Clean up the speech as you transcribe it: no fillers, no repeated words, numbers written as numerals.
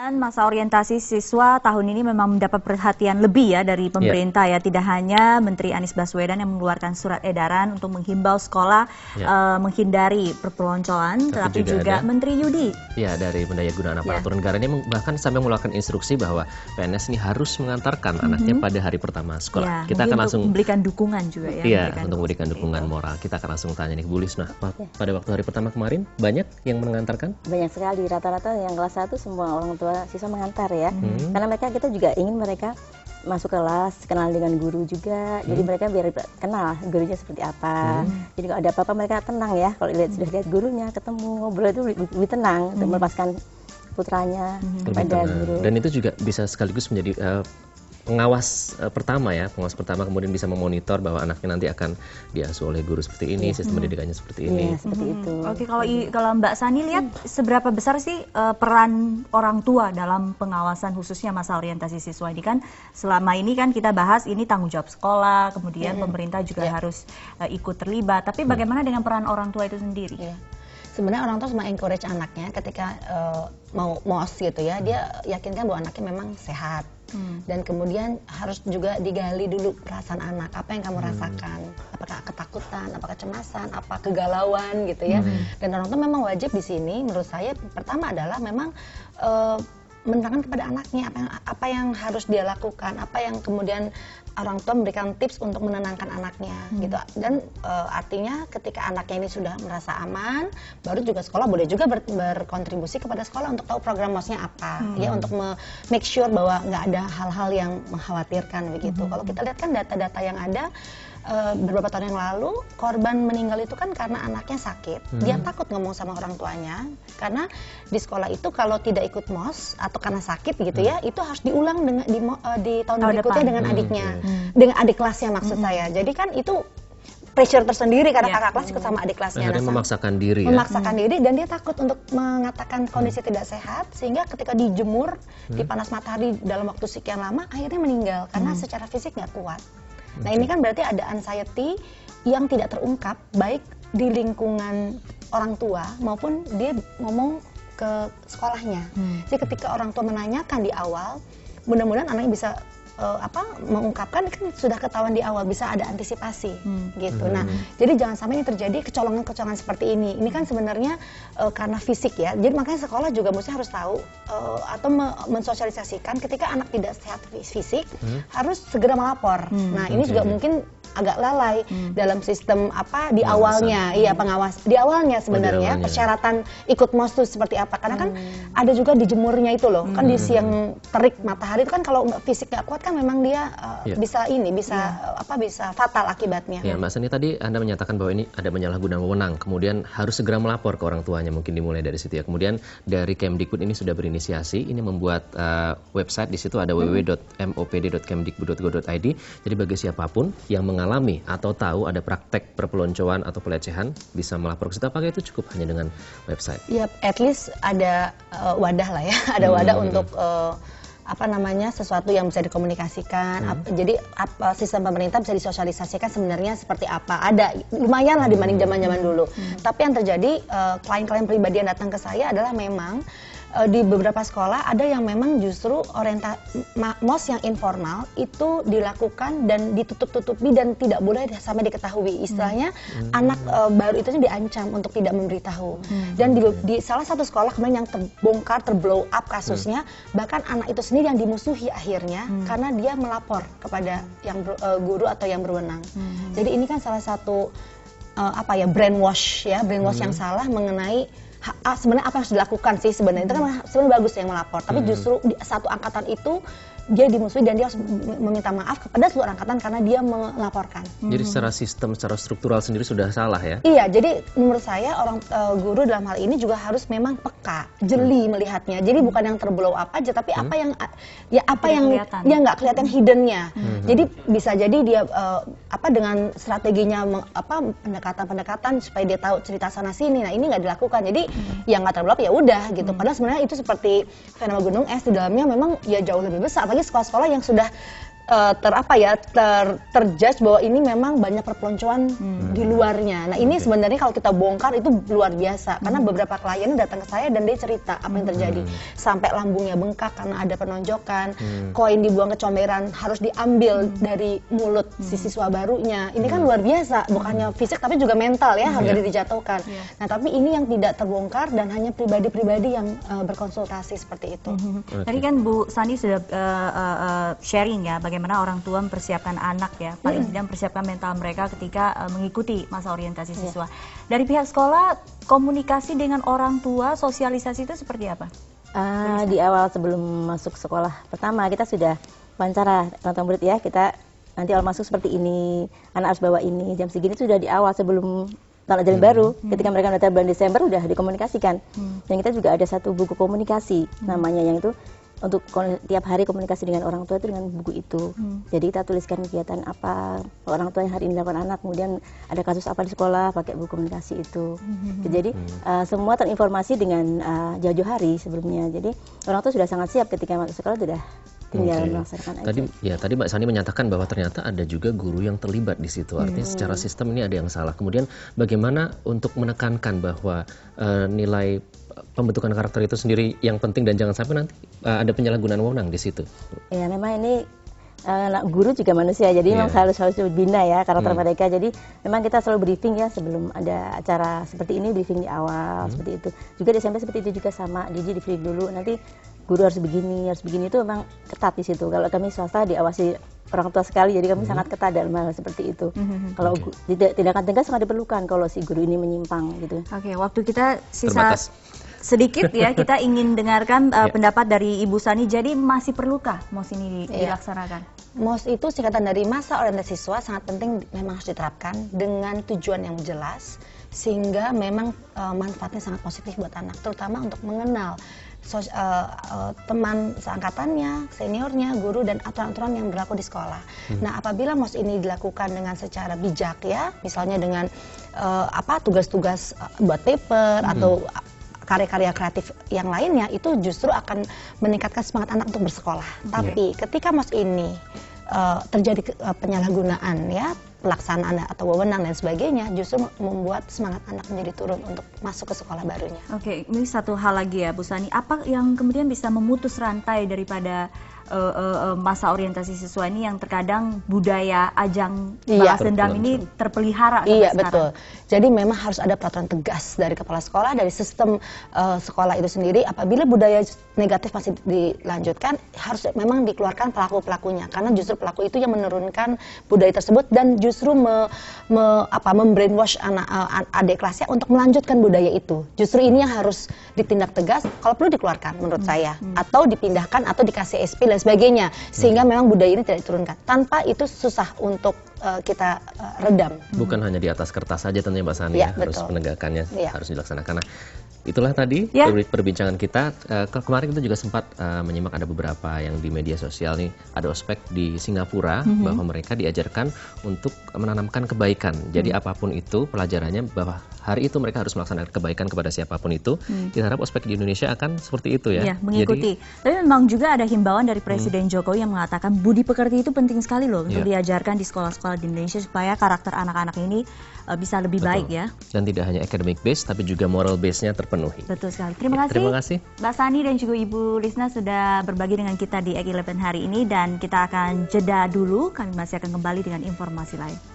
Dan masa orientasi siswa tahun ini memang mendapat perhatian lebih ya dari pemerintah ya. Tidak hanya Menteri Anies Baswedan yang mengeluarkan surat edaran untuk menghimbau sekolah menghindari perpeloncoan, tetapi juga Menteri Yudi. Ya, dari Pendayagunaan Aparatur Negara ini bahkan sampai mengeluarkan instruksi bahwa PNS ini harus mengantarkan anaknya pada hari pertama sekolah. Kita akan langsung memberikan dukungan juga ya. Iya, untuk memberikan dukungan moral. Kita akan langsung tanya nih Bu Lisna, pada waktu hari pertama kemarin banyak yang mengantarkan? Banyak sekali, rata-rata yang kelas 1 semua orang tua siswa mengantar ya. Karena kita juga ingin mereka masuk kelas, kenal dengan guru juga. Jadi mereka biar kenal gurunya seperti apa. Jadi kalau ada apa-apa mereka tenang ya. Kalau sudah lihat gurunya, ketemu, ngobrol itu lebih tenang untuk melepaskan putranya kepada guru. Dan itu juga bisa sekaligus menjadi pengawas pertama ya, pengawas pertama kemudian bisa memonitor bahwa anaknya nanti akan diasuh oleh guru seperti ini, sistem pendidikannya seperti ini. Iya, seperti itu. Oke, kalau Mbak Sani lihat seberapa besar sih peran orang tua dalam pengawasan khususnya masa orientasi siswa ini? Kan selama ini kan kita bahas ini tanggung jawab sekolah, kemudian pemerintah juga harus ikut terlibat. Tapi bagaimana dengan peran orang tua itu sendiri? Sebenarnya orang tua cuma encourage anaknya ketika mau MOS gitu ya, dia yakinkan bahwa anaknya memang sehat. Dan kemudian harus juga digali dulu perasaan anak, apa yang kamu rasakan, apakah ketakutan, apakah kecemasan, apa kegalauan gitu ya. Dan orang tua memang wajib di sini menurut saya pertama adalah memang menerangkan kepada anaknya apa yang harus dia lakukan, apa yang kemudian orang tua memberikan tips untuk menenangkan anaknya gitu. Dan artinya ketika anaknya ini sudah merasa aman, baru juga sekolah boleh juga berkontribusi kepada sekolah untuk tahu program MOS-nya apa ya, untuk make sure bahwa nggak ada hal-hal yang mengkhawatirkan begitu. Kalau kita lihat kan data-data yang ada beberapa tahun yang lalu korban meninggal itu kan karena anaknya sakit. Dia takut ngomong sama orang tuanya karena di sekolah itu kalau tidak ikut MOS atau karena sakit gitu ya, itu harus diulang di tahun berikutnya dengan adiknya, dengan adik kelasnya maksud saya. Jadi kan itu pressure tersendiri karena kakak kelas ikut sama adik kelasnya. Akhirnya memaksakan diri ya? Memaksakan diri dan dia takut untuk mengatakan kondisi tidak sehat sehingga ketika dijemur di panas matahari dalam waktu sekian lama akhirnya meninggal karena secara fisik nggak kuat. Nah ini kan berarti ada anxiety yang tidak terungkap baik di lingkungan orang tua maupun dia ngomong ke sekolahnya. Jadi ketika orang tua menanyakan di awal, mudah-mudahan anaknya bisa mengungkapkan kan sudah ketahuan di awal, bisa ada antisipasi gitu. Nah, jadi jangan sampai ini terjadi kecolongan-kecolongan seperti ini. Ini kan sebenarnya karena fisik ya. Jadi makanya sekolah juga mesti harus tahu atau mensosialisasikan ketika anak tidak sehat fisik harus segera melapor. Nah, ini juga mungkin agak lalai dalam sistem di awalnya, pengawas di awalnya sebenarnya persyaratan ikut MOS itu seperti apa? Karena kan ada juga dijemurnya itu loh, kan di siang terik matahari itu kan kalau fisik nggak kuat kan memang dia bisa fatal akibatnya. Ya, Mbak Sani tadi Anda menyatakan bahwa ini ada penyalahgunaan wewenang, kemudian harus segera melapor ke orang tuanya, mungkin dimulai dari situ ya. Kemudian dari Kemdikbud ini sudah berinisiasi, ini membuat website, di situ ada www.mopd.kemdikbud.go.id. Jadi bagi siapapun yang mengalami atau tahu ada praktek perpeloncoan atau pelecehan bisa melapor ke situ. Apakah itu cukup hanya dengan website? Ya, at least ada wadah lah ya, ada wadah untuk sesuatu yang bisa dikomunikasikan. Jadi sistem pemerintah bisa disosialisasikan sebenarnya seperti apa. Ada lumayan lah dibanding zaman-zaman dulu. Tapi yang terjadi klien-klien pribadi yang datang ke saya adalah memang di beberapa sekolah ada yang memang justru MOS yang informal itu dilakukan dan ditutup-tutupi dan tidak boleh sampai diketahui. Istilahnya anak baru itu diancam untuk tidak memberitahu. Dan di salah satu sekolah kemudian yang terblow up kasusnya, bahkan anak itu sendiri yang dimusuhi akhirnya karena dia melapor kepada yang guru atau yang berwenang. Jadi ini kan salah satu brainwash yang salah mengenai sebenarnya apa yang harus dilakukan sih sebenarnya. Itu kan sebenarnya bagus yang melapor, tapi justru di satu angkatan itu dia dimusuhi dan dia harus meminta maaf kepada seluruh angkatan karena dia melaporkan. Jadi secara sistem, secara struktural sendiri sudah salah ya? Iya, jadi menurut saya orang guru dalam hal ini juga harus memang peka, jeli melihatnya. Jadi bukan yang terblow up aja, tapi apa yang nggak kelihatan hiddennya. Jadi bisa jadi dia dengan strateginya pendekatan supaya dia tahu cerita sana sini. Nah ini nggak dilakukan. Jadi yang nggak terblow up ya udah gitu. Padahal sebenarnya itu seperti fenomena gunung es, di dalamnya memang ya jauh lebih besar. Apalagi sekolah-sekolah yang sudah terjudge bahwa ini memang banyak perpeloncoan di luarnya. Nah ini sebenarnya kalau kita bongkar itu luar biasa, karena beberapa klien datang ke saya dan dia cerita apa yang terjadi, sampai lambungnya bengkak karena ada penonjokan, koin dibuang ke comberan harus diambil dari mulut si siswa barunya. Ini kan luar biasa, bukannya fisik tapi juga mental ya, harga diri dijatuhkan. Nah tapi ini yang tidak terbongkar dan hanya pribadi-pribadi yang berkonsultasi seperti itu. Tadi kan Bu Sani sudah sharing ya bagaimana orang tua mempersiapkan anak ya, paling tidak mempersiapkan mental mereka ketika mengikuti masa orientasi siswa. Dari pihak sekolah, komunikasi dengan orang tua, sosialisasi itu seperti apa? Di awal sebelum masuk sekolah pertama kita sudah wawancara nonton murid ya, kita nanti awal masuk seperti ini, anak harus bawa ini, jam segini sudah di awal sebelum tahun ajaran baru, ketika mereka mendaftar bulan Desember udah dikomunikasikan. Dan kita juga ada satu buku komunikasi namanya, yang itu untuk tiap hari komunikasi dengan orang tua itu dengan buku itu. Jadi kita tuliskan kegiatan apa orang tua yang hari ini dilakukan anak, kemudian ada kasus apa di sekolah, pakai buku komunikasi itu. Jadi semua terinformasi dengan jauh-jauh hari sebelumnya. Jadi orang tua sudah sangat siap ketika masuk sekolah, sudah tinggal melaksanakan aja. Tadi Mbak Sani menyatakan bahwa ternyata ada juga guru yang terlibat di situ. Artinya secara sistem ini ada yang salah. Kemudian bagaimana untuk menekankan bahwa nilai pembentukan karakter itu sendiri yang penting dan jangan sampai nanti ada penyalahgunaan wewenang di situ. Ya memang ini guru juga manusia, jadi memang harus dibina ya karakter mereka. Jadi memang kita selalu briefing ya sebelum ada acara seperti ini, briefing di awal seperti itu. Juga di SMP seperti itu juga sama, di briefing dulu. Nanti guru harus begini itu memang ketat di situ. Kalau kami swasta diawasi orang tua sekali, jadi kami sangat ketat dalam hal seperti itu. Kalau tindakan tegas sangat diperlukan kalau si guru ini menyimpang gitu. Oke, waktu kita sisa sedikit ya, kita ingin dengarkan pendapat dari Ibu Sani. Jadi masih perlukah MOS ini dilaksanakan? MOS itu singkatan dari masa orientasi siswa, sangat penting memang harus diterapkan dengan tujuan yang jelas, sehingga memang manfaatnya sangat positif buat anak, terutama untuk mengenal teman seangkatannya, seniornya, guru, dan aturan-aturan yang berlaku di sekolah. Nah, apabila MOS ini dilakukan dengan secara bijak ya, misalnya dengan tugas-tugas buat paper atau karya-karya kreatif yang lainnya, itu justru akan meningkatkan semangat anak untuk bersekolah. Tapi ketika MOS ini terjadi penyalahgunaan ya, pelaksanaan atau wewenang dan sebagainya, justru membuat semangat anak menjadi turun untuk masuk ke sekolah barunya. Oke, ini satu hal lagi ya Bu Sani, apa yang kemudian bisa memutus rantai daripada masa orientasi siswa ini yang terkadang budaya ajang balas dendam ini terpelihara sampai sekarang? Betul. Jadi memang harus ada peraturan tegas dari kepala sekolah, dari sistem sekolah itu sendiri. Apabila budaya negatif masih dilanjutkan, harus memang dikeluarkan pelaku-pelakunya, karena justru pelaku itu yang menurunkan budaya tersebut dan justru membrainwash adik kelasnya untuk melanjutkan budaya itu. Justru ini yang harus ditindak tegas, kalau perlu dikeluarkan menurut saya, atau dipindahkan atau dikasih SP dan sebagainya, sehingga memang budaya ini tidak diturunkan. Tanpa itu susah untuk kita redam. Bukan hanya di atas kertas saja tentunya Mbak Sani, harus penegakannya harus dilaksanakan. Nah, itulah tadi perbincangan kita. Kemarin kita juga sempat menyimak ada beberapa yang di media sosial nih, ada ospek di Singapura bahwa mereka diajarkan untuk menanamkan kebaikan. Jadi apapun itu pelajarannya, bahwa hari itu mereka harus melaksanakan kebaikan kepada siapapun itu. Kita harap ospek di Indonesia akan seperti itu ya. Mengikuti. Tapi memang juga ada himbauan dari Presiden Jokowi yang mengatakan budi pekerti itu penting sekali loh untuk diajarkan di sekolah-sekolah di Indonesia supaya karakter anak-anak ini bisa lebih baik ya. Dan tidak hanya academic base tapi juga moral base-nya terpenuhi. Betul sekali. Terima kasih Mbak Sani dan juga Ibu Lisna sudah berbagi dengan kita di Ek 11 hari ini, dan kita akan jeda dulu. Kami masih akan kembali dengan informasi lain.